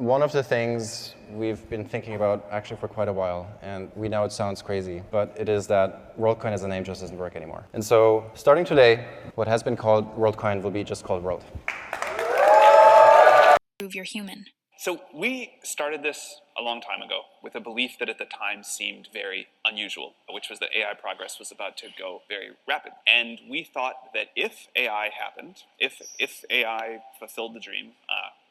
one of the things we've been thinking about actually for quite a while, and we know it sounds crazy, but it is that Worldcoin as a name just doesn't work anymore. And so starting today, what has been called Worldcoin will be just called World. Prove you're human. So we started this a long time ago with a belief that at the time seemed very unusual, which was that AI progress was about to go very rapid. And we thought that if AI happened, if AI fulfilled the dream,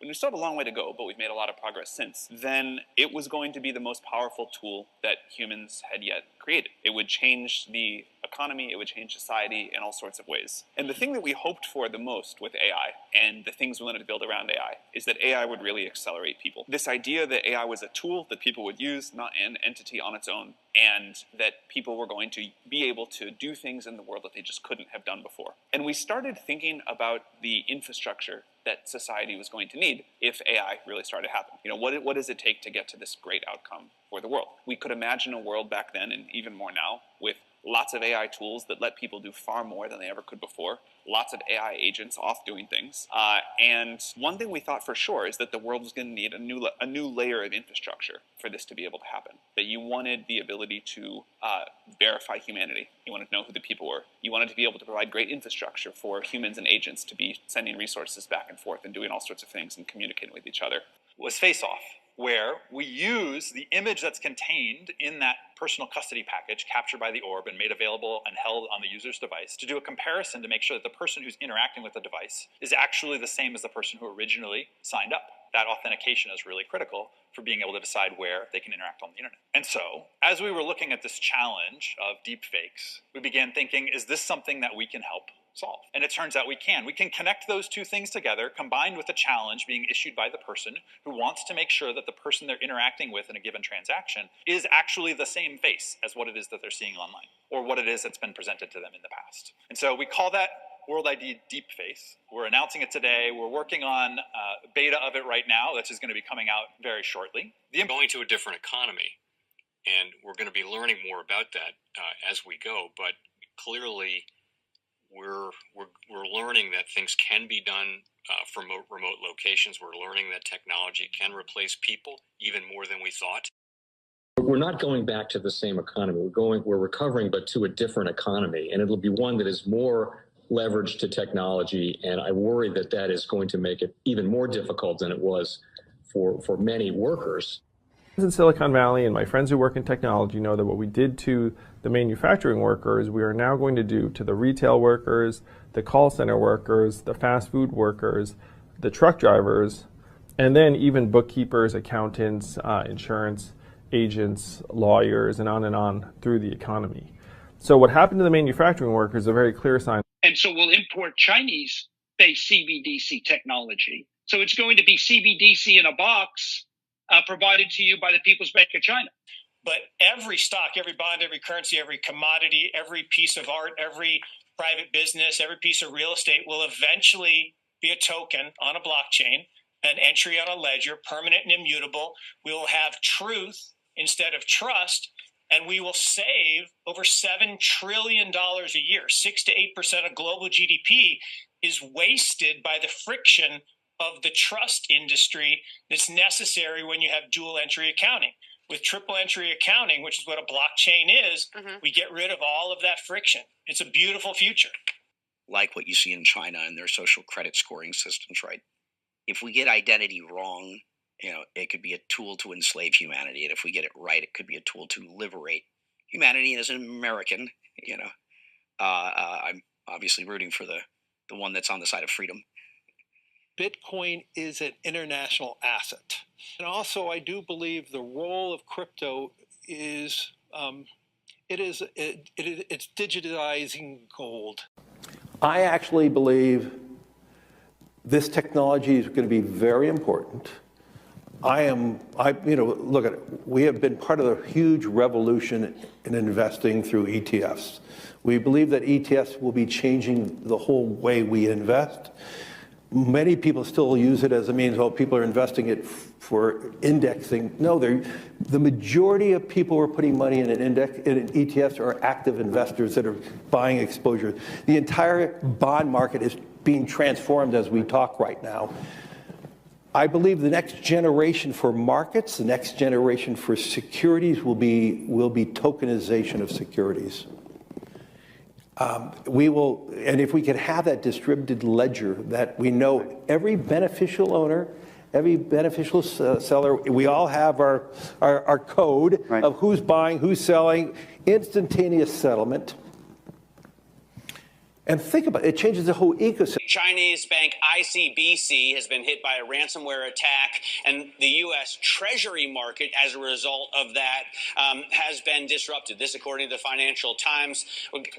and we still have a long way to go, but we've made a lot of progress since, then it was going to be the most powerful tool that humans had yet created. It would change the economy, it would change society in all sorts of ways. And the thing that we hoped for the most with AI, and the things we wanted to build around AI, is that AI would really accelerate people. This idea that AI was a tool that people would use, not an entity on its own, and that people were going to be able to do things in the world that they just couldn't have done before. And we started thinking about the infrastructure that society was going to need if AI really started to happen. You know, what does it take to get to this great outcome for the world? We could imagine a world back then, and even more now, with lots of AI tools that let people do far more than they ever could before, lots of AI agents off doing things. And one thing we thought for sure is that the world was going to need a new layer of infrastructure for this to be able to happen. That you wanted the ability to verify humanity. You wanted to know who the people were. You wanted to be able to provide great infrastructure for humans and agents to be sending resources back and forth and doing all sorts of things and communicating with each other. Was face-off, where we use the image that's contained in that personal custody package captured by the orb and made available and held on the user's device to do a comparison to make sure that the person who's interacting with the device is actually the same as the person who originally signed up. That authentication is really critical for being able to decide where they can interact on the internet. And so, as we were looking at this challenge of deepfakes, we began thinking, is this something that we can help solve? And it turns out we can. We can connect those two things together, combined with a challenge being issued by the person who wants to make sure that the person they're interacting with in a given transaction is actually the same face as what it is that they're seeing online, or what it is that's been presented to them in the past. And so we call that World ID Deepface. We're announcing it today. We're working on beta of it right now. That's just going to be coming out very shortly. Going to a different economy, and we're going to be learning more about that as we go. But clearly, we're learning that things can be done from remote locations. We're learning that technology can replace people even more than we thought. We're not going back to the same economy. We're recovering, but to a different economy, and it'll be one that is more leveraged to technology. And I worry that that is going to make it even more difficult than it was for many workers. In Silicon Valley, and my friends who work in technology know that what we did to the manufacturing workers, we are now going to do to the retail workers, the call center workers, the fast food workers, the truck drivers, and then even bookkeepers, accountants, insurance agents, lawyers, and on through the economy. So what happened to the manufacturing workers is a very clear sign. And so we'll import Chinese-based CBDC technology. So it's going to be CBDC in a box provided to you by the People's Bank of China. But every stock, every bond, every currency, every commodity, every piece of art, every private business, every piece of real estate will eventually be a token on a blockchain, an entry on a ledger, permanent and immutable. We will have truth instead of trust, and we will save over $7 trillion a year. 6 to 8% of global GDP is wasted by the friction of the trust industry that's necessary when you have dual entry accounting. With triple entry accounting, which is what a blockchain is, we get rid of all of that friction. It's a beautiful future. Like what you see in China and their social credit scoring systems, right? If we get identity wrong, it could be a tool to enslave humanity. And if we get it right, it could be a tool to liberate humanity. And as an American, I'm obviously rooting for the one that's on the side of freedom. Bitcoin is an international asset. And also, I do believe the role of crypto is, it's digitizing gold. I actually believe this technology is going to be very important. Look at it. We have been part of a huge revolution in investing through ETFs. We believe that ETFs will be changing the whole way we invest. Many people still use it as a means, people are investing it for indexing. No, the majority of people who are putting money in in ETFs are active investors that are buying exposure. The entire bond market is being transformed as we talk right now. I believe the next generation for markets, the next generation for securities will be tokenization of securities. We will, and if we can have that distributed ledger that we know every beneficial owner, every beneficial seller, we all have our code of who's buying, who's selling, instantaneous settlement. And think about it, it changes the whole ecosystem. Chinese bank ICBC has been hit by a ransomware attack, and the U.S. Treasury market, as a result of that, has been disrupted. This, according to the Financial Times.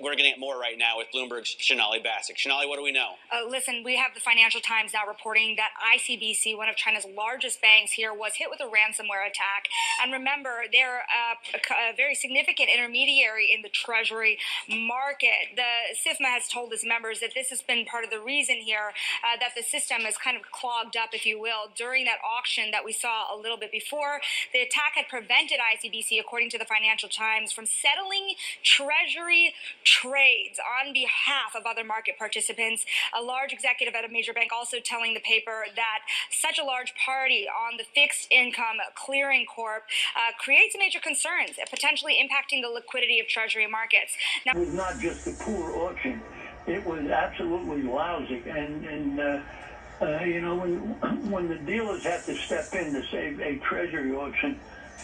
We're getting more right now with Bloomberg's Shonali Bassick. Shonali, what do we know? Listen, we have the Financial Times now reporting that ICBC, one of China's largest banks here, was hit with a ransomware attack. And remember, they're a very significant intermediary in the Treasury market. The SIFMA has told its members that this has been part of the reason here that the system is kind of clogged up, if you will, during that auction that we saw a little bit before. The attack had prevented ICBC, according to the Financial Times, from settling Treasury trades on behalf of other market participants. A large executive at a major bank also telling the paper that such a large party on the fixed income clearing corp creates major concerns, potentially impacting the liquidity of Treasury markets. Now, it was not just a poor auction. It was absolutely lousy, and you know, when the dealers have to step in to save a treasury auction,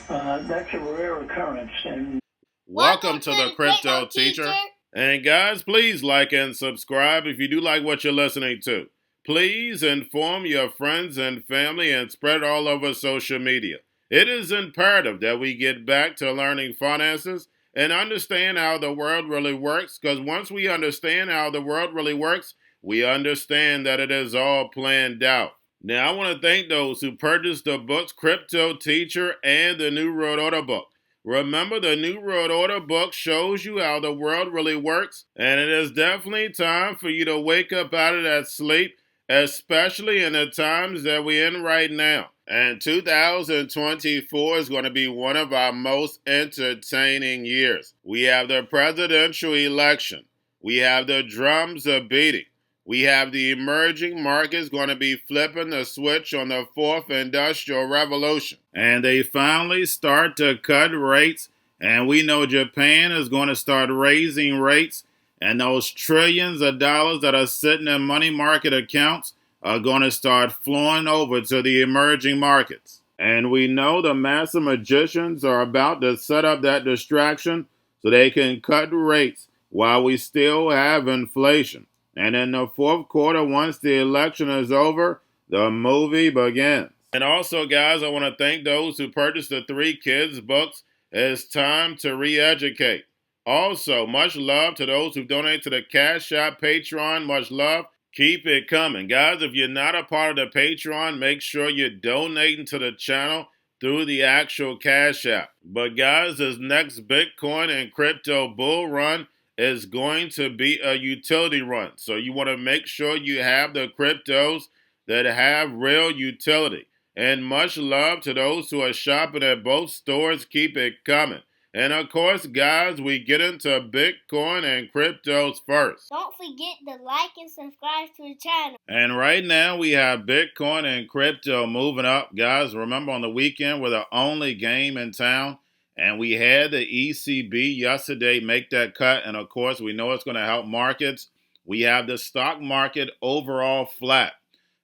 that's a rare occurrence. And welcome to the Crypto Teacher. And guys, please like and subscribe if you do like what you're listening to. Please inform your friends and family and spread it all over social media. It is imperative that we get back to learning finances and understand how the world really works, because once we understand how the world really works, we understand that it is all planned out. Now, I want to thank those who purchased the books Cryptoteacher and the New World Order book. Remember, the New World Order book shows you how the world really works, and it is definitely time for you to wake up out of that sleep, especially in the times that we're in right now. And 2024 is going to be one of our most entertaining years. We have the presidential election. We have the drums are beating. We have the emerging markets going to be flipping the switch on the fourth industrial revolution. And they finally start to cut rates. And we know Japan is going to start raising rates. And those trillions of dollars that are sitting in money market accounts are going to start flowing over to the emerging markets. And we know the master magicians are about to set up that distraction so they can cut rates while we still have inflation. And in the fourth quarter, once the election is over, the movie begins. And also, guys, I want to thank those who purchased the 3 Kids books. It's time to re-educate. Also, much love to those who donate to the Cash App, Patreon. Much love. Keep it coming. Guys, if you're not a part of the Patreon, make sure you're donating to the channel through the actual Cash App. But guys, this next Bitcoin and crypto bull run is going to be a utility run. So you want to make sure you have the cryptos that have real utility. And much love to those who are shopping at both stores. Keep it coming. And of course, guys, we get into Bitcoin and cryptos first. Don't forget to like and subscribe to the channel. And right now, we have Bitcoin and crypto moving up. Guys, remember on the weekend, we're the only game in town. And we had the ECB yesterday make that cut. And of course, we know it's going to help markets. We have the stock market overall flat.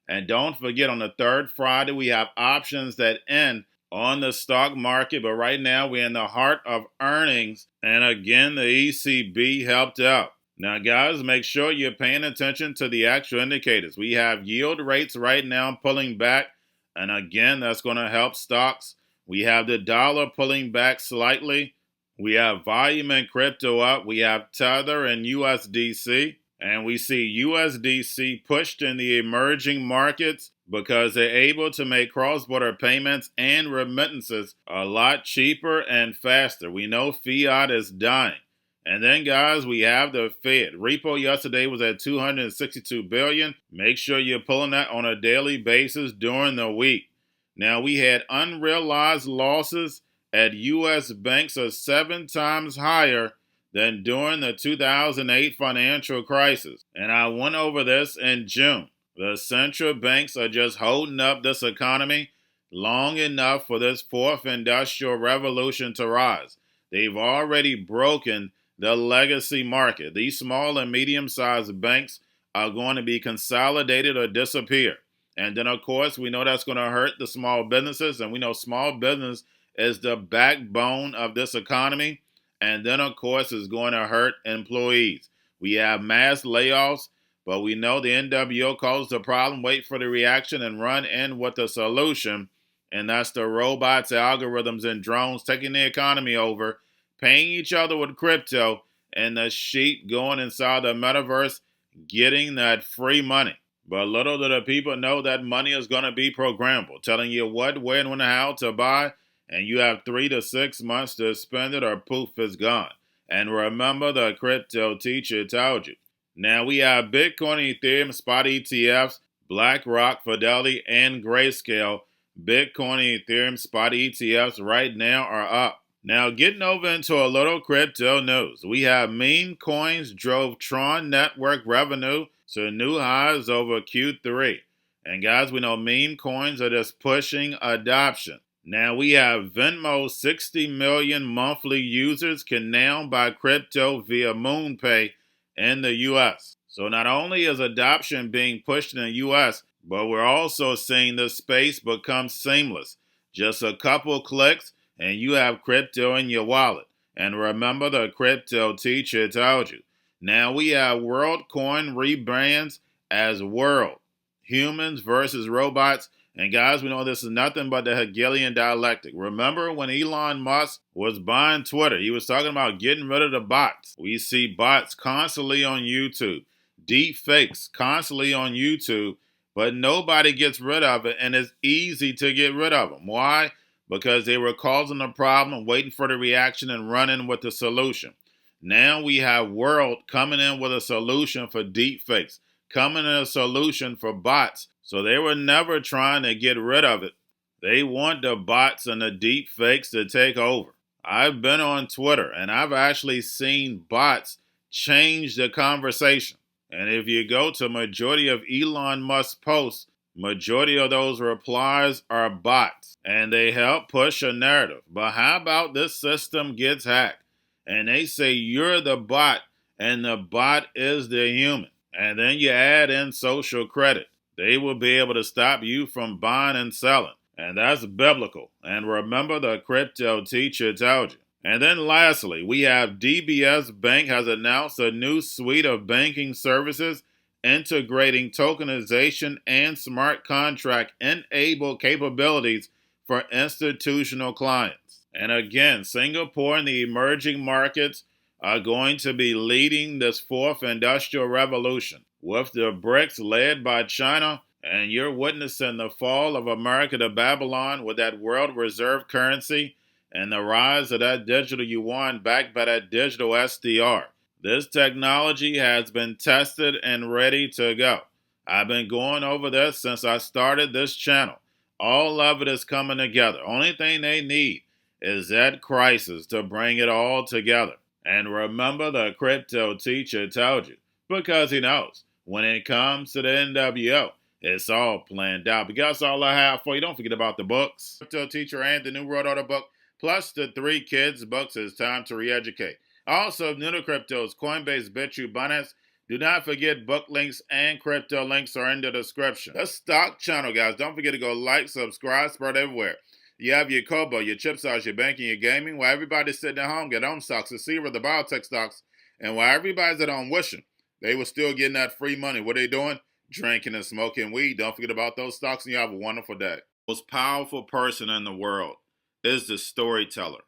And don't forget, on the third Friday, we have options that end on the stock market, but right now we're in the heart of earnings, and again, the ECB helped out. Now, guys, make sure you're paying attention to the actual indicators. We have yield rates right now pulling back, and again, that's going to help stocks. We have the dollar pulling back slightly. We have volume in crypto up. We have Tether and USDC, and we see USDC pushed in the emerging markets because they're able to make cross-border payments and remittances a lot cheaper and faster. We know fiat is dying. And then, guys, we have the Fed. Repo yesterday was at $262 billion. Make sure you're pulling that on a daily basis during the week. Now, we had unrealized losses at U.S. banks are 7 times higher than during the 2008 financial crisis. And I went over this in June. The central banks are just holding up this economy long enough for this fourth industrial revolution to rise. They've already broken the legacy market. These small and medium-sized banks are going to be consolidated or disappear. And then, of course, we know that's going to hurt the small businesses, and we know small business is the backbone of this economy. And then, of course, it's going to hurt employees. We have mass layoffs, but we know the NWO caused the problem, wait for the reaction, and run in with the solution. And that's the robots, algorithms, and drones taking the economy over, paying each other with crypto, and the sheep going inside the metaverse, getting that free money. But little do the people know that money is going to be programmable, telling you what, when, and how to buy, and you have 3 to 6 months to spend it or poof, it's gone. And remember, the crypto teacher told you. Now we have Bitcoin, Ethereum, spot ETFs, BlackRock, Fidelity, and Grayscale. Bitcoin, Ethereum, spot ETFs right now are up. Now getting over into a little crypto news. We have meme coins drove Tron network revenue to new highs over Q3. And guys, we know meme coins are just pushing adoption. Now we have Venmo, 60 million monthly users can now buy crypto via MoonPay in the US. So not only is adoption being pushed in the US, but we're also seeing this space become seamless. Just a couple clicks and you have crypto in your wallet. And remember, the crypto teacher told you. Now we have Worldcoin Rebrands as World. Humans versus robots. And guys, we know this is nothing but the Hegelian dialectic. Remember when Elon Musk was buying Twitter, he was talking about getting rid of the bots. We see bots constantly on YouTube, deep fakes constantly on YouTube, but nobody gets rid of it, and it's easy to get rid of them. Why? Because they were causing a problem, waiting for the reaction, and running with the solution. Now we have World coming in with a solution for deep fakes, coming in a solution for bots. So they were never trying to get rid of it. They want the bots and the deep fakes to take over. I've been on Twitter and I've actually seen bots change the conversation. And if you go to majority of Elon Musk's posts, majority of those replies are bots. And they help push a narrative. But how about this system gets hacked? And they say you're the bot and the bot is the human. And then you add in social credit. They will be able to stop you from buying and selling. And that's biblical. And remember, the crypto teacher told you. And then lastly, we have DBS Bank has announced a new suite of banking services integrating tokenization and smart contract enabled capabilities for institutional clients. And again, Singapore and the emerging markets are going to be leading this fourth industrial revolution. With the BRICS led by China, and you're witnessing the fall of America to Babylon with that world reserve currency and the rise of that digital yuan backed by that digital SDR. This technology has been tested and ready to go. I've been going over this since I started this channel. All of it is coming together. Only thing they need is that crisis to bring it all together. And remember, the crypto teacher told you, because he knows. When it comes to the NWO, it's all planned out. But that's all I have for you. Don't forget about the books, Crypto Teacher and the New World Order book, plus the 3 kids books. It's time to re-educate. Also, new to cryptos, Coinbase, Bitrue, Binance. Do not forget book links and crypto links are in the description. The stock channel, guys. Don't forget to go like, subscribe, spread everywhere. You have your Kobo, your chip stocks, your banking, your gaming. While everybody's sitting at home, get home stocks, the Seaver, the biotech stocks. And while everybody's at home wishing they were still getting that free money, what are they doing? Drinking and smoking weed. Don't forget about those stocks, and you have a wonderful day. The most powerful person in the world is the storyteller.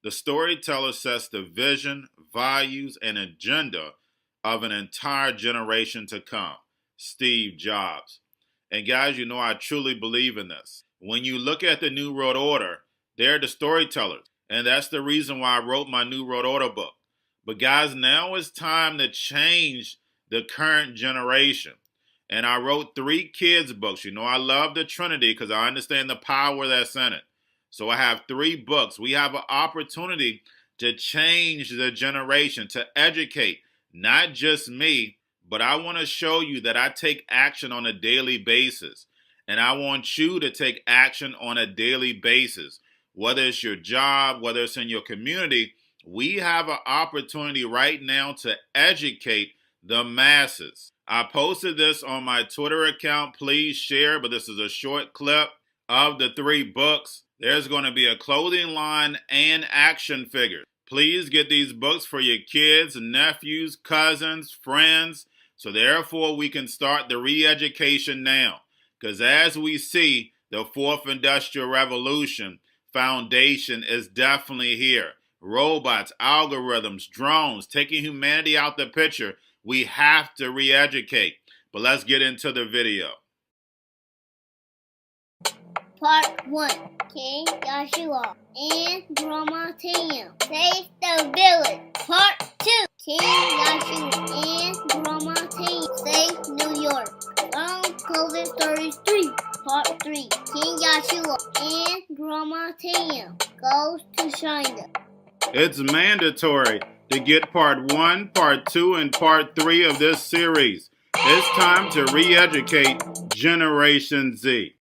The storyteller sets the vision, values, and agenda of an entire generation to come. Steve Jobs. And guys, you know I truly believe in this. When you look at the New World Order, they're the storytellers. And that's the reason why I wrote my New World Order book. But guys, now it's time to change the current generation. And I wrote 3 kids books. You know, I love the Trinity because I understand the power that's in it. So I have 3 books. We have an opportunity to change the generation, to educate not just me, but I want to show you that I take action on a daily basis. And I want you to take action on a daily basis. Whether it's your job, whether it's in your community, we have an opportunity right now to educate the masses. I posted this on my Twitter account. Please share, but this is a short clip of the 3 books. There's going to be a clothing line and action figures. Please get these books for your kids, nephews, cousins, friends, so therefore we can start the re-education now. Because as we see, the 4th Industrial Revolution foundation is definitely here. Robots, algorithms, drones, taking humanity out the picture. We have to re-educate. But let's get into the video. Part 1. King Joshua and Drama Tam save the village. Part 2. King Joshua and Drama Tam save New York from COVID stories 3. Part 3. King Joshua and Drama Tam goes to China. It's mandatory to get part 1, part 2, and part 3 of this series. It's time to re-educate Generation Z.